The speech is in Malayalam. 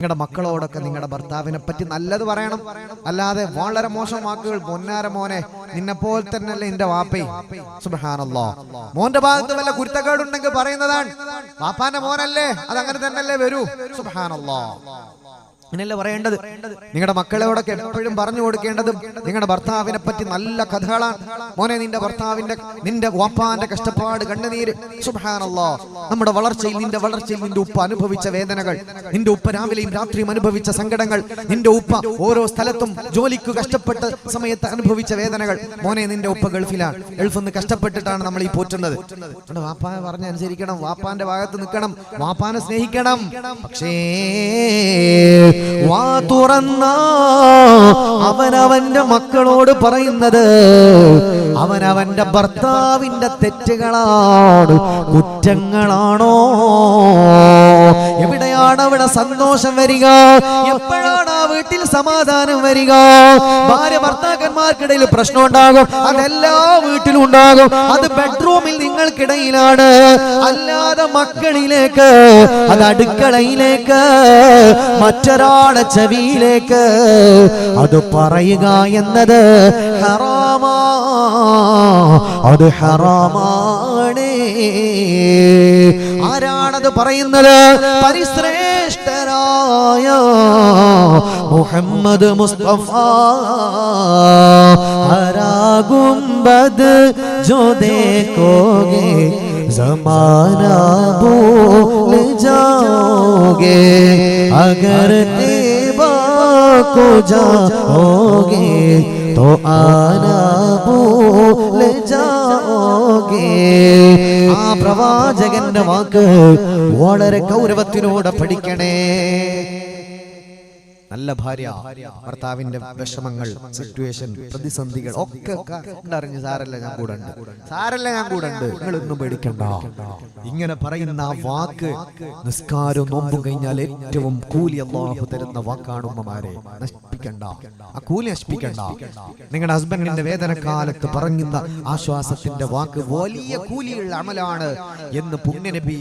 നിങ്ങളുടെ മക്കളോടൊക്കെ നിങ്ങളുടെ ഭർത്താവിനെ പറ്റി നല്ലത് പറയണം. അല്ലാതെ വളരെ മോശം വാക്കുകൾ, പൊന്നാര മോനെ നിന്നെപ്പോലെ തന്നെയല്ലേ എന്റെ വാപ്പേ, സുബ്ഹാനല്ലാഹ്, മോന്റെ ഭാഗത്ത് വല്ല കുരുത്തക്കേടുണ്ടെങ്കിൽ പറയുന്നതാണ്. വാപ്പാന്റെ മോനല്ലേ, അതങ്ങനെ തന്നെയല്ലേ വരൂ. സുബ്ഹാനല്ലാഹ്, അങ്ങനെയല്ലേ പറയേണ്ടത്. നിങ്ങളുടെ മക്കളോടൊക്കെ എപ്പോഴും പറഞ്ഞു കൊടുക്കേണ്ടതും നിങ്ങളുടെ ഭർത്താവിനെ പറ്റി നല്ല കഥകളാണ്. മോനെ, നിന്റെ വാപ്പാന്റെ കഷ്ടപ്പാട്, കണ്ണുനീര്, സുബ്ഹാനല്ലാഹ്, നമ്മുടെ വളർച്ചയിൽ നിന്റെ ഉപ്പ അനുഭവിച്ച വേദനകൾ, നിന്റെ ഉപ്പ രാവിലെയും രാത്രിയും അനുഭവിച്ച സങ്കടങ്ങൾ, നിന്റെ ഉപ്പ ഓരോ സ്ഥലത്തും ജോലിക്ക് കഷ്ടപ്പെട്ട സമയത്ത് അനുഭവിച്ച വേദനകൾ. മോനെ, നിന്റെ ഉപ്പ ഗൾഫിൽ നിന്ന് കഷ്ടപ്പെട്ടിട്ടാണ് നമ്മൾ ഈ പോറ്റുന്നത്. വാപ്പാ പറഞ്ഞ അനുസരിക്കണം, വാപ്പാന്റെ ഭാഗത്ത് നിൽക്കണം, വാപ്പാനെ സ്നേഹിക്കണം. പക്ഷേ വാ തുറന്ന അവനവന്റെ മക്കളോട് പറയുന്നത് അവനവന്റെ ഭർത്താവിന്റെ തെറ്റുകളാണ്, കുറ്റങ്ങളാണോ? എവിടെയാണ് അവിടെ സന്തോഷം വരിക? എപ്പോഴാണ് ആ വീട്ടിൽ സമാധാനം വരിക? ഭാര്യ ഭർത്താക്കന്മാർക്കിടയിൽ പ്രശ്നം ഉണ്ടാകും, അതെല്ലാ വീട്ടിലും ഉണ്ടാകും. അത് ബെഡ്റൂമിൽ നിങ്ങൾക്കിടയിലാണ്, അല്ലാതെ മക്കളിലേക്ക്, അത് അടുക്കളയിലേക്ക്, മറ്റൊരാളുടെ ചെവിയിലേക്ക് അത് പറയുക എന്നത് ഹറാമാ, അത് ഹറാമാണ്. ആരാണത് പറയുന്നത്? പരിശ്രേഷ്ഠരായ മുഹമ്മദ് മുസ്തഫ. ഹരാ ഗുംബദ് ജോ ദേഖോഗേ ज़माना भूल जाओगे, अगर तैबा को जाओगे तो आना भूल जाओगे. ആ പ്രവാചകന്റെ വാക്ക് വളരെ ഗൗരവത്തിനോടെ പഠിക്കണേ. നല്ല ഭാര്യ ഭർത്താവിന്റെ വിഷമങ്ങൾ, സിറ്റുവേഷൻ, പ്രതിസന്ധികൾ ഒക്കെ കണ്ടറിഞ്ഞ് സാരല്ല ഞാൻ കൂടെ ഉണ്ട്, നിങ്ങളൊന്നും പേടിക്കണ്ട. ഇങ്ങനെ പറയുന്ന ആ വാക്ക് നിസ്കാരവും നോമ്പും കഴിഞ്ഞാൽ ഏറ്റവും കൂലി അല്ലാഹു തരുന്ന വാക്കാണ്. ഉമ്മമാരെ, നശിപ്പിക്കണ്ട, ആ കൂലി നശിപ്പിക്കണ്ട. നിങ്ങളുടെ ഹസ്ബൻഡിന്റെ വേദനക്കാലത്ത് പറയുന്ന ആശ്വാസത്തിന്റെ വാക്ക് വലിയ കൂലിയുള്ള അമലാണ് എന്ന് പുണ്യനബി